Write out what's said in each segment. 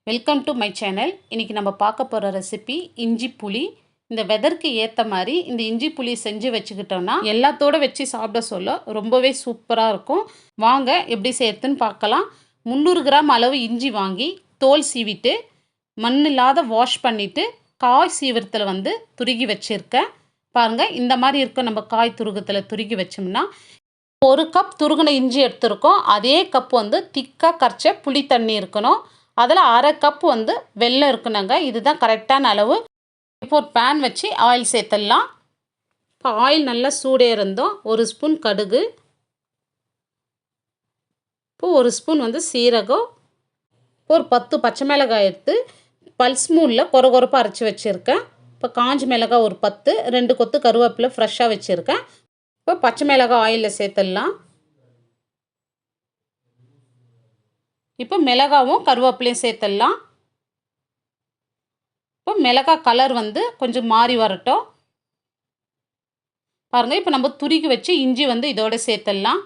Welcome to my channel. இன்றைக்கி நம்ம பார்க்க போகிற ரெசிபி இஞ்சி புளி. இந்த வெதருக்கு ஏற்ற மாதிரி இந்த இஞ்சி புளி செஞ்சு வச்சுக்கிட்டோன்னா எல்லாத்தோடு வச்சு சாப்பிட சொல்ல ரொம்பவே சூப்பராக இருக்கும். வாங்க எப்படி செய்யறதுன்னு பார்க்கலாம். 300 கிராம் அளவு இஞ்சி வாங்கி தோல் சீவிட்டு மண் இல்லாத வாஷ் பண்ணிவிட்டு காய் சீவிரத்தில் துருகி வச்சுருக்கேன். பாருங்கள், இந்த மாதிரி இருக்கும். நம்ம காய் துருகத்தில் துருகி வச்சோம்னா 1 கப் துருகின இஞ்சி எடுத்துருக்கோம். அதே கப் திக்காக கரைச்ச புளி தண்ணி இருக்கணும். அதில் 1/2 கப் வெல்லம் இருக்குனாங்க. இதுதான் கரெக்டான அளவு. இப்போ ஒரு பேன் வச்சு ஆயில் சேர்த்துடலாம். இப்போ ஆயில் நல்லா சூடே இருந்தோம். 1 ஸ்பூன் கடுகு, இப்போ 1 ஸ்பூன் சீரகம், ஒரு 10 பச்சை மிளகாய் எடுத்து பல்ஸ் மூடில் கொரகொரப்பாக அரைச்சி வச்சுருக்கேன். இப்போ காஞ்ச மிளகாய் ஒரு 10, 2 கொத்து கருவேப்பிலை ஃப்ரெஷ்ஷாக வச்சுருக்கேன். இப்போ பச்சை மிளகாய் ஆயிலில் சேர்த்துடலாம். இப்போ மிளகாவும் கருவேப்பிலையும் சேர்த்துடலாம். இப்போ மிளகாய் கலர் கொஞ்சம் மாறி வரட்டும். பாருங்கள், இப்போ நம்ம துருகி வச்சு இஞ்சி இதோட சேர்த்துடலாம்.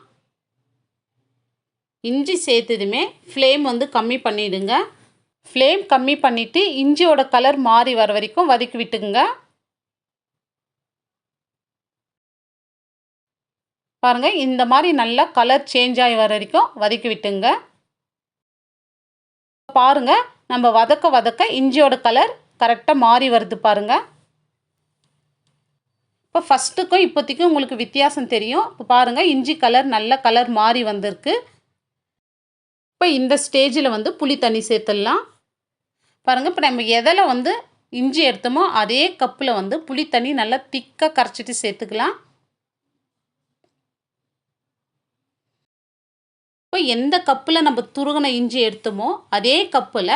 இஞ்சி சேர்த்ததுமே ஃப்ளேம் கம்மி பண்ணிவிடுங்க. ஃப்ளேம் கம்மி பண்ணிவிட்டு இஞ்சியோட கலர் மாறி வர வரைக்கும் வதக்கி விட்டுங்க. பாருங்கள், இந்த மாதிரி நல்லா கலர் சேஞ்ச் ஆகி வர வரைக்கும் வதக்கி விட்டுங்க. பாருங்கள், நம்ம வதக்க இஞ்சியோட கலர் கரெக்டாக மாறி வருது பாருங்கள். இப்போ ஃபஸ்ட்டுக்கும் இப்போதைக்கும் உங்களுக்கு வித்தியாசம் தெரியும். இப்போ பாருங்கள், இஞ்சி கலர் நல்ல கலர் மாறி வந்திருக்கு. இப்போ இந்த ஸ்டேஜில் புளி தண்ணி சேர்த்துடலாம். பாருங்கள், இப்போ நம்ம எதில் இஞ்சி எடுத்தோமோ அதே கப்பில் புளி தண்ணி நல்லா திக்காக கரைச்சிட்டு சேர்த்துக்கலாம். இப்போ எந்த கப்பில் நம்ம துருகின இஞ்சி எடுத்தோமோ அதே கப்பில்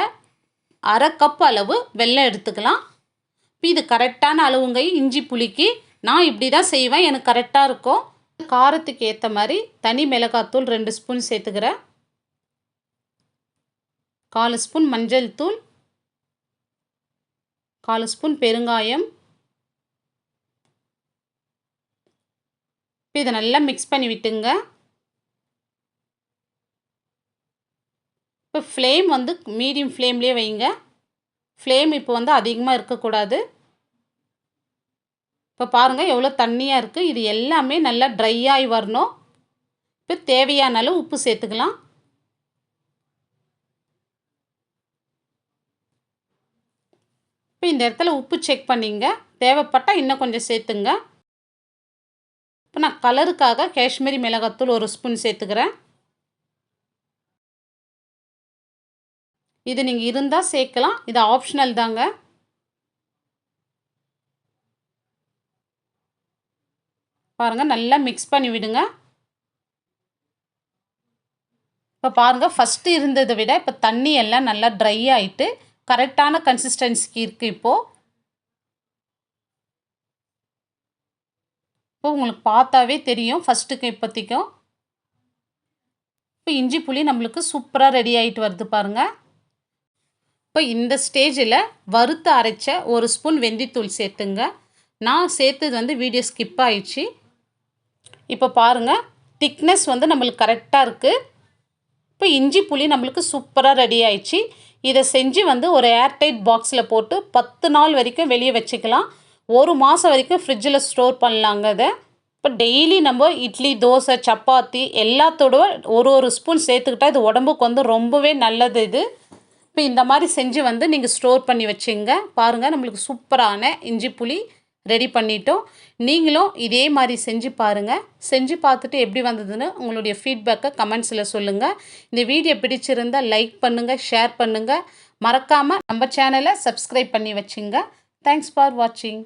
1/2 கப் அளவு வெல்லம் எடுத்துக்கலாம். இப்போ இது கரெக்டான அளவுங்க இஞ்சி புளிக்கு. நான் இப்படி தான் செய்வேன், எனக்கு கரெக்டாக இருக்கும். காரத்துக்கு ஏற்ற மாதிரி தனி மிளகாத்தூள் 2 ஸ்பூன் சேர்த்துக்கிறேன். 1/4 ஸ்பூன் மஞ்சள் தூள், 1/4 ஸ்பூன் பெருங்காயம். இப்போ இதை நல்லா மிக்ஸ் பண்ணி விட்டுங்க. இப்போ ஃப்ளேம் மீடியம் ஃப்ளேம்லேயே வைங்க. ஃப்ளேம் இப்போ அதிகமாக இருக்கக்கூடாது. இப்போ பாருங்கள் எவ்வளோ தண்ணியாக இருக்குது. இது எல்லாமே நல்லா ட்ரை ஆகி வரணும். இப்போ தேவையான அளவு உப்பு சேர்த்துக்கலாம். இப்போ இந்த இடத்துல உப்பு செக் பண்ணிங்க. தேவைப்பட்டால் இன்னும் கொஞ்சம் சேர்த்துங்க. இப்போ நான் கலருக்காக காஷ்மீரி மிளகாத்தூள் 1 ஸ்பூன் சேர்த்துக்கிறேன். இது நீங்கள் இருந்தால் சேர்க்கலாம், இது ஆப்ஷனல் தாங்க. பாருங்கள், நல்லா மிக்ஸ் பண்ணி விடுங்க. இப்போ பாருங்கள், ஃபஸ்ட்டு இருந்ததை விட இப்போ தண்ணி எல்லாம் நல்லா ட்ரை ஆகிட்டு கரெக்டான கன்சிஸ்டன்சிக்கு இருக்குது. இப்போ உங்களுக்கு பார்த்தாவே தெரியும் ஃபஸ்ட்டுக்கு இப்போதைக்கும். இப்போ இஞ்சி புளி நம்மளுக்கு சூப்பராக ரெடி ஆகிட்டு வருது பாருங்கள். இப்போ இந்த ஸ்டேஜில் வறுத்து அரைச்ச 1 ஸ்பூன் வெந்தயத்தூள் சேர்த்துங்க. நான் சேர்த்தது வீடியோ ஸ்கிப் ஆயிடுச்சு. இப்போ பாருங்கள், திக்னஸ் நம்மளுக்கு கரெக்டாக இருக்குது. இப்போ இஞ்சி புளி நம்மளுக்கு சூப்பராக ரெடி ஆயிடுச்சு. இதை செஞ்சு ஒரு ஏர்டைட் பாக்ஸில் போட்டு 10 நாள் வரைக்கும் வெளியே வச்சுக்கலாம். 1 மாதம் வரைக்கும் ஃப்ரிட்ஜில் ஸ்டோர் பண்ணலாங்க. அதை இப்போ டெய்லி நம்ம இட்லி, தோசை, சப்பாத்தி எல்லாத்தோட ஒரு ஸ்பூன் சேர்த்துக்கிட்டால் இது உடம்புக்கு ரொம்பவே நல்லது. இது இப்போ இந்த மாதிரி செஞ்சு நீங்கள் ஸ்டோர் பண்ணி வச்சுங்க. பாருங்கள், நம்மளுக்கு சூப்பரான இஞ்சி புளி ரெடி பண்ணிட்டோம். நீங்களும் இதே மாதிரி செஞ்சு பாருங்கள். செஞ்சு பார்த்துட்டு எப்படி வந்ததுன்னு உங்களுடைய ஃபீட்பேக்கை கமெண்ட்ஸில் சொல்லுங்கள். இந்த வீடியோ பிடிச்சிருந்தால் லைக் பண்ணுங்கள், ஷேர் பண்ணுங்கள். மறக்காமல் நம்ம சேனலை சப்ஸ்கிரைப் பண்ணி வச்சுங்க. தேங்க்ஸ் ஃபார் வாட்சிங்.